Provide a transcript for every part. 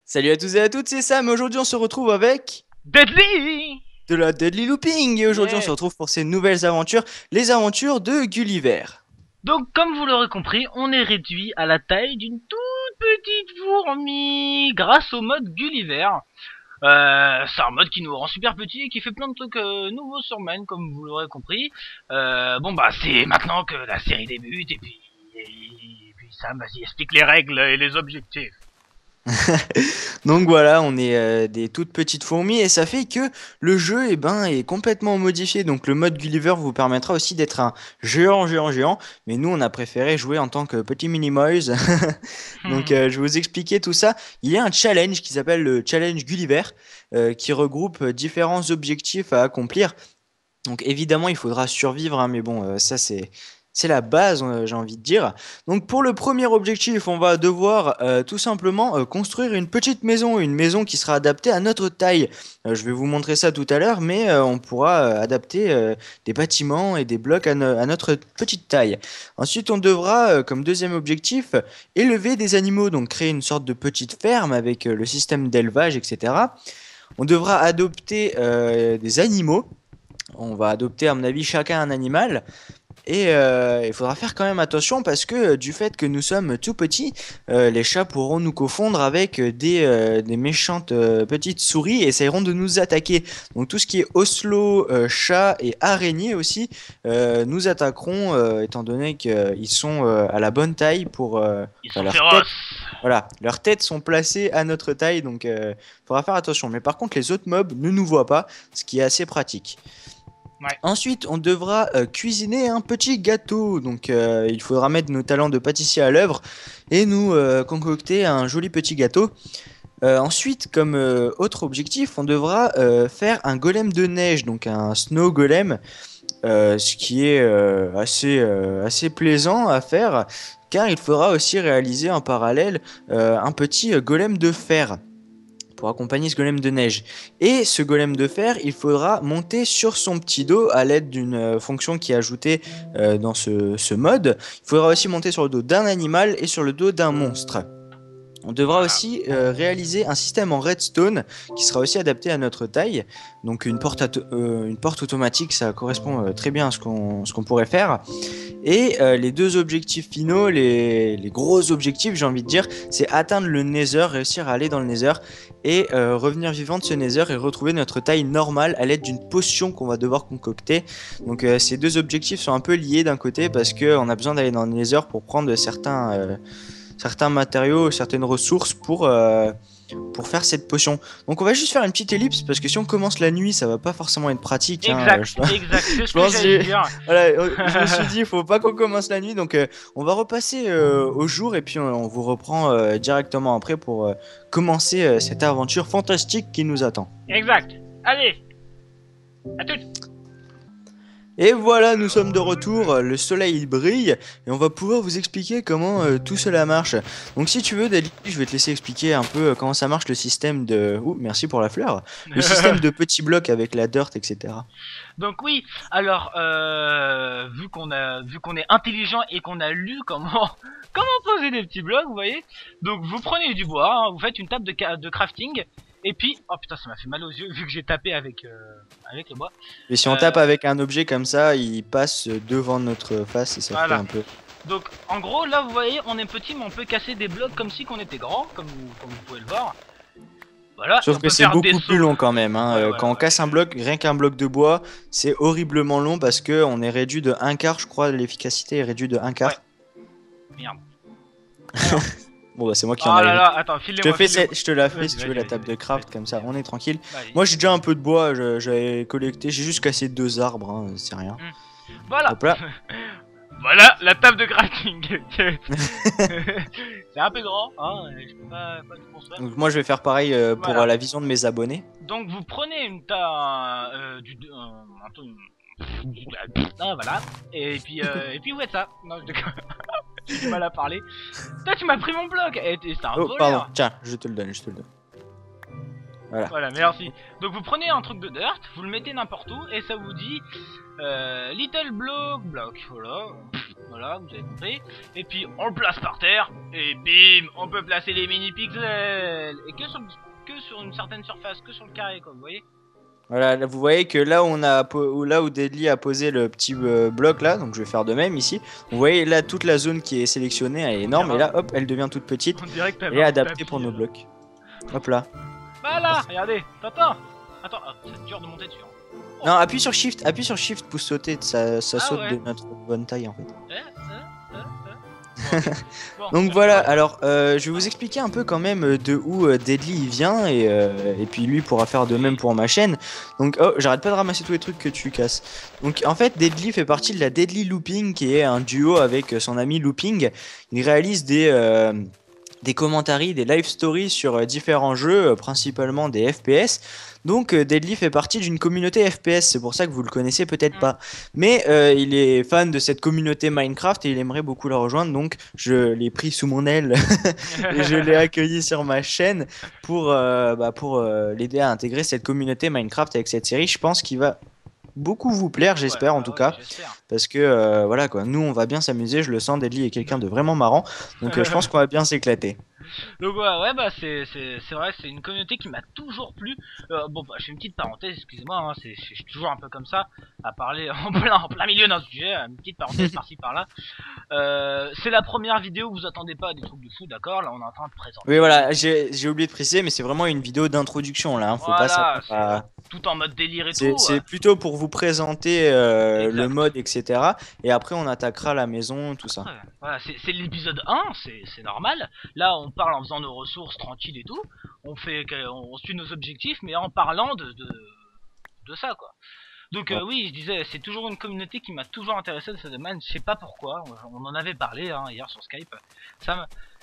Salut à tous et à toutes, c'est Sam. Aujourd'hui, on se retrouve avec Deadly! de la Deadly Looping. Et aujourd'hui, on se Yeah! retrouve pour ces nouvelles aventures, les aventures de Gulliver. Donc, comme vous l'aurez compris, on est réduit à la taille d'une toute petite fourmi grâce au mode Gulliver. C'est un mode qui nous rend super petit et qui fait plein de trucs nouveaux sur Maine, comme vous l'aurez compris. C'est maintenant que la série débute et puis Sam, vas-y, explique les règles et les objectifs. Donc voilà, on est des toutes petites fourmis et ça fait que le jeu est complètement modifié. Donc le mode Gulliver vous permettra aussi d'être un géant, géant, géant. Mais nous, on a préféré jouer en tant que petit Minimoys. Donc je vais vous expliquer tout ça. Il y a un challenge qui s'appelle le challenge Gulliver qui regroupe différents objectifs à accomplir. Donc évidemment, il faudra survivre, hein, mais bon, ça c'est la base, j'ai envie de dire. Donc pour le premier objectif, on va devoir tout simplement construire une petite maison, une maison qui sera adaptée à notre taille. Je vais vous montrer ça tout à l'heure, mais on pourra adapter des bâtiments et des blocs à notre petite taille. Ensuite, on devra, comme deuxième objectif, élever des animaux, donc créer une sorte de petite ferme avec le système d'élevage, etc. On devra adopter des animaux. On va adopter, à mon avis, chacun un animal. Et il faudra faire quand même attention parce que du fait que nous sommes tout petits, les chats pourront nous confondre avec des méchantes petites souris et essaieront de nous attaquer. Donc tout ce qui est oslo, chat et araignée aussi nous attaqueront étant donné qu'ils sont à la bonne taille pour Ils enfin, sont leur tête. féroces! Voilà, leurs têtes sont placées à notre taille, donc il faudra faire attention. Mais par contre, les autres mobs ne nous voient pas, ce qui est assez pratique. Ouais. Ensuite, on devra cuisiner un petit gâteau. Donc, il faudra mettre nos talents de pâtissier à l'œuvre et nous concocter un joli petit gâteau. Ensuite, comme autre objectif, on devra faire un golem de neige, donc un snow golem, ce qui est assez plaisant à faire, car il faudra aussi réaliser en parallèle un petit golem de fer pour accompagner ce golem de neige. Et ce golem de fer, il faudra monter sur son petit dos à l'aide d'une fonction qui est ajoutée dans ce mode. Il faudra aussi monter sur le dos d'un animal et sur le dos d'un monstre. On devra Voilà. aussi réaliser un système en redstone qui sera aussi adapté à notre taille. Donc une porte automatique, ça correspond très bien à ce qu'on pourrait faire. Et les deux objectifs finaux, les gros objectifs, j'ai envie de dire, c'est atteindre le Nether, réussir à aller dans le Nether et revenir vivant de ce Nether et retrouver notre taille normale à l'aide d'une potion qu'on va devoir concocter. Donc ces deux objectifs sont un peu liés d'un côté parce qu'on a besoin d'aller dans le Nether pour prendre certains matériaux, certaines ressources pour faire cette potion. Donc on va juste faire une petite ellipse parce que si on commence la nuit, ça va pas forcément être pratique. Hein, Exact, exact, c'est je ce que pense j'allais que dire. voilà, je me suis dit, il faut pas qu'on commence la nuit, donc on va repasser au jour et puis on vous reprend directement après pour commencer cette aventure fantastique qui nous attend. Exact. Allez, à tout. Et voilà, nous sommes de retour, le soleil il brille et on va pouvoir vous expliquer comment tout cela marche. Donc si tu veux Dali, je vais te laisser expliquer un peu comment ça marche le système de... Ouh, merci pour la fleur. Le système de petits blocs avec la dirt, etc. Donc oui, alors vu qu'on est intelligent et qu'on a lu comment comment poser des petits blocs, vous voyez. Donc vous prenez du bois, hein, vous faites une table de crafting et puis oh putain, ça m'a fait mal aux yeux vu que j'ai tapé avec le bois. Et si on tape Euh, avec un objet comme ça, il passe devant notre face et ça fait voilà. un peu... Donc en gros là vous voyez, on est petit mais on peut casser des blocs comme si qu'on était grand, comme vous pouvez le voir. Voilà, et Sauf on que peut c'est faire des beaucoup plus sauts. long quand même, hein. Ouais, Quand voilà, on ouais. casse un bloc, rien qu'un bloc de bois, c'est horriblement long parce que on est réduit de un quart, je crois, l'efficacité est réduite de un Ouais, quart. merde. Alors. Bon bah c'est moi qui en Oh a là hérité. là, attends, filez-moi, filez-moi. Je te la fais si Vas-y, tu veux vas-y, la vas-y, table de vas-y, craft vas-y, comme ça, vas-y, on est tranquille. vas-y. Moi j'ai déjà un peu de bois, j'avais collecté, j'ai juste cassé deux arbres, hein, c'est rien. Hmm. Voilà. Hop là. Voilà la table de crafting. C'est un peu grand, hein, je peux pas tout construire. Donc moi je vais faire pareil pour Voilà. la vision de mes abonnés. Donc vous prenez une ta un truc- ah, voilà. Et puis vous faites ça. Non, je déconne. J'ai du mal à parler. Toi tu m'as pris mon bloc. Et c'est un Oh pardon, voleur. tiens, je te le donne, je te le donne. Voilà. Voilà, merci. Donc vous prenez un truc de dirt, vous le mettez n'importe où et ça vous dit little block. Voilà, voilà, vous avez compris. Et puis on le place par terre et bim, on peut placer les mini pixels et que sur une certaine surface, que sur le carré, quoi. Vous voyez? Voilà, là, vous voyez que là, là où Deadly a posé le petit bloc là, donc je vais faire de même ici. Vous voyez là, toute la zone qui est sélectionnée, elle est On énorme, et dirait, là, hop, elle devient toute petite. on dirait que t'avais Elle est un adaptée pour tapis, nos blocs. Hop là. Voilà, regardez, t'entends? Attends, c'est dur de monter dessus. Hein. Oh. Non, appuie sur Shift pour sauter, ça saute ouais. de notre bonne taille en fait. Bon, Donc voilà, alors je vais vous expliquer un peu quand même de où Deadly il vient et puis lui pourra faire de même pour ma chaîne. Donc oh, j'arrête pas de ramasser tous les trucs que tu casses. Donc en fait Deadly fait partie de la Deadly Looping qui est un duo avec son ami Looping. Il réalise des commentaries, des live stories sur différents jeux, principalement des FPS. Donc Deadly fait partie d'une communauté FPS, c'est pour ça que vous le connaissez peut-être pas. Mais il est fan de cette communauté Minecraft et il aimerait beaucoup la rejoindre, donc je l'ai pris sous mon aile et je l'ai accueilli sur ma chaîne pour l'aider à intégrer cette communauté Minecraft avec cette série. Je pense qu'il va beaucoup vous plaire, j'espère en tout cas, parce que voilà quoi, nous on va bien s'amuser, je le sens, Deadly est quelqu'un de vraiment marrant, donc je pense qu'on va bien s'éclater. Donc ouais, bah c'est vrai, c'est une communauté qui m'a toujours plu. Bon bah je fais une petite parenthèse, excusez-moi, hein, je suis toujours un peu comme ça, à parler en plein milieu d'un sujet, une petite parenthèse par-ci par-là. C'est la première vidéo, vous attendez pas à des trucs de fou, d'accord? Là on est en train de présenter. Oui voilà, j'ai oublié de préciser, mais c'est vraiment une vidéo d'introduction là, hein, faut voilà, pas s'attendre à... tout en mode délire et tout. C'est plutôt pour vous présenter le mode, etc. Et après on attaquera la maison, tout ça. Ouais, voilà, c'est l'épisode 1, c'est normal. Là on parle en faisant nos ressources tranquilles et tout. On suit nos objectifs, mais en parlant de ça quoi. Donc oui, je disais, c'est toujours une communauté qui m'a toujours intéressé de ce domaine. Je sais pas pourquoi, on en avait parlé hein, hier sur Skype.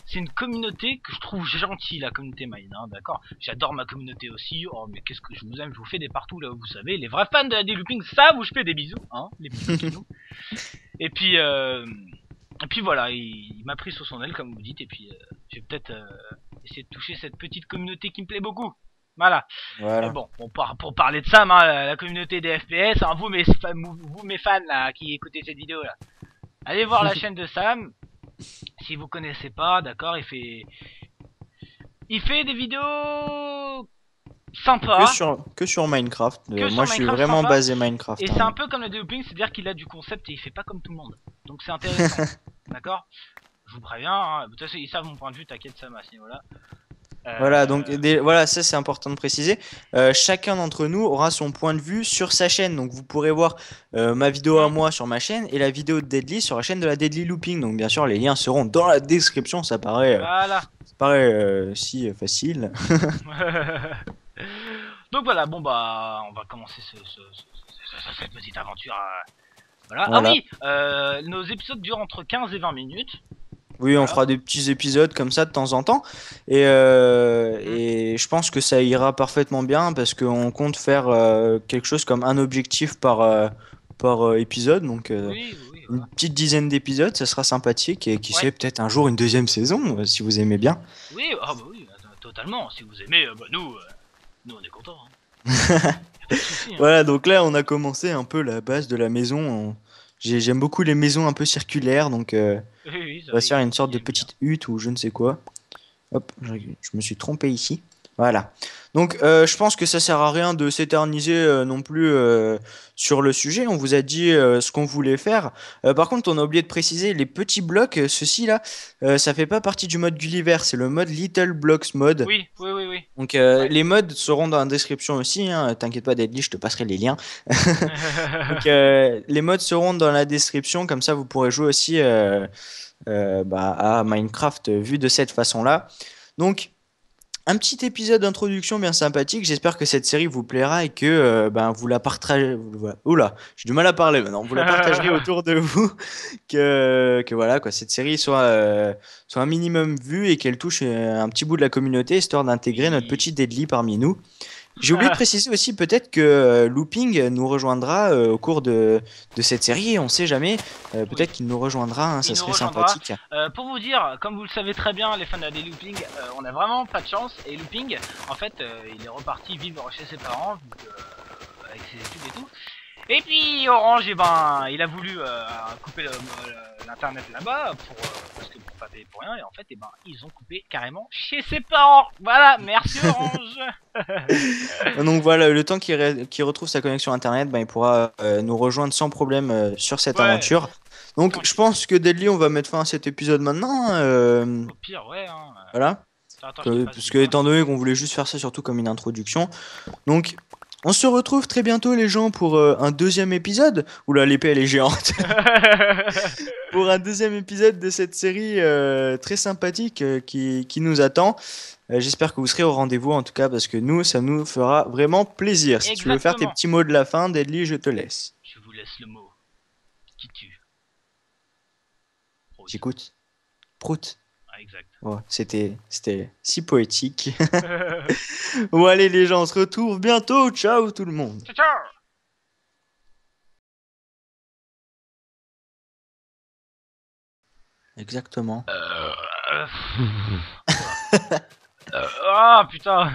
C'est une communauté que je trouve gentille, la communauté Mine, hein, d'accord. J'adore ma communauté aussi. Oh mais qu'est-ce que je vous aime, je vous fais des partout là, vous savez. Les vrais fans de la Looping savent où je fais des bisous, hein, les petits bisous. Et puis voilà, il m'a pris sous son aile comme vous dites. Et puis je vais peut-être essayer de toucher cette petite communauté qui me plaît beaucoup. Voilà. Bon, pour parler de Sam, hein, la communauté des FPS, hein, vous mes fans là, qui écoutez cette vidéo là, allez voir la chaîne de Sam. Si vous connaissez pas, d'accord, il fait des vidéos sympas. Que sur Minecraft. Moi je suis Minecraft vraiment sympa. basé Minecraft. Et c'est un peu comme le Looping, c'est-à-dire qu'il a du concept et il fait pas comme tout le monde. Donc c'est intéressant. D'accord. Je vous préviens, hein. De toute façon ils savent mon point de vue, t'inquiète Sam à ce niveau-là. Voilà, donc voilà, ça c'est important de préciser. Chacun d'entre nous aura son point de vue sur sa chaîne. Donc vous pourrez voir ma vidéo à moi sur ma chaîne et la vidéo de Deadly sur la chaîne de la Deadly Looping. Donc bien sûr, les liens seront dans la description. Ça paraît, si facile. Donc voilà, bon bah on va commencer cette petite aventure. Voilà. Ah oui, nos épisodes durent entre 15 et 20 minutes. Oui, on fera des petits épisodes comme ça de temps en temps. Et je pense que ça ira parfaitement bien parce qu'on compte faire quelque chose comme un objectif par épisode. Donc une petite dizaine d'épisodes, ça sera sympathique. Et qui sait, peut-être un jour une deuxième saison, si vous aimez bien. Oui, oui, totalement. Si vous aimez, nous on est contents. Hein. Souci, hein. Voilà, donc là on a commencé un peu la base de la maison. J'aime beaucoup les maisons un peu circulaires, donc on va se faire une sorte de petite hutte ou je ne sais quoi. Hop, je me suis trompé ici. Voilà. Donc je pense que ça sert à rien de s'éterniser non plus sur le sujet. On vous a dit ce qu'on voulait faire. Par contre, on a oublié de préciser les petits blocs. Ceux-ci là, ça fait pas partie du mode Gulliver. C'est le mode Little Blocks mode. Oui. Donc les modes seront dans la description aussi. Hein. T'inquiète pas, Deadly, je te passerai les liens. Donc les modes seront dans la description. Comme ça, vous pourrez jouer aussi à Minecraft vu de cette façon-là. Donc un petit épisode d'introduction bien sympathique. J'espère que cette série vous plaira et que vous la partagerez. Oula, j'ai du mal à parler maintenant. Vous la partagerez autour de vous. Que voilà quoi, cette série soit un minimum vue et qu'elle touche un petit bout de la communauté histoire d'intégrer notre petit Deadly parmi nous. J'ai oublié de préciser aussi peut-être que Looping nous rejoindra au cours de cette série. On sait jamais. Oui. Peut-être qu'il nous rejoindra. Hein, ça Il nous serait rejoindra. sympathique. Pour vous dire, comme vous le savez très bien, les fans de des Looping, on a vraiment pas de chance. Et Looping, en fait, il est reparti vivre chez ses parents, avec ses études et tout. Et puis Orange, eh ben, il a voulu couper l'internet là-bas parce que pour pas payer pour rien. Et en fait, eh ben, ils ont coupé carrément chez ses parents. Voilà, merci Orange. Donc voilà, le temps qu'il retrouve sa connexion internet, ben, il pourra nous rejoindre sans problème sur cette Ouais, aventure. Donc je tranquille. pense que Deadly, on va mettre fin à cet épisode maintenant. Hein, Au pire, ouais. Hein. voilà. Attends, je te passe Parce du que pain. étant donné qu'on voulait juste faire ça surtout comme une introduction. Donc on se retrouve très bientôt les gens pour un deuxième épisode. Oula, l'épée elle est géante. Pour un deuxième épisode de cette série très sympathique qui nous attend. J'espère que vous serez au rendez-vous en tout cas parce que nous, ça nous fera vraiment plaisir. Si tu veux faire tes Exactement. petits mots de la fin, Deadly, je te laisse. Je vous laisse le mot qui tue. Prout. J'écoute. Prout. Ah, exact. Oh, c'était si poétique. Bon, allez les gens, on se retrouve bientôt. Ciao tout le monde. Ciao, ciao. Exactement. Ah putain.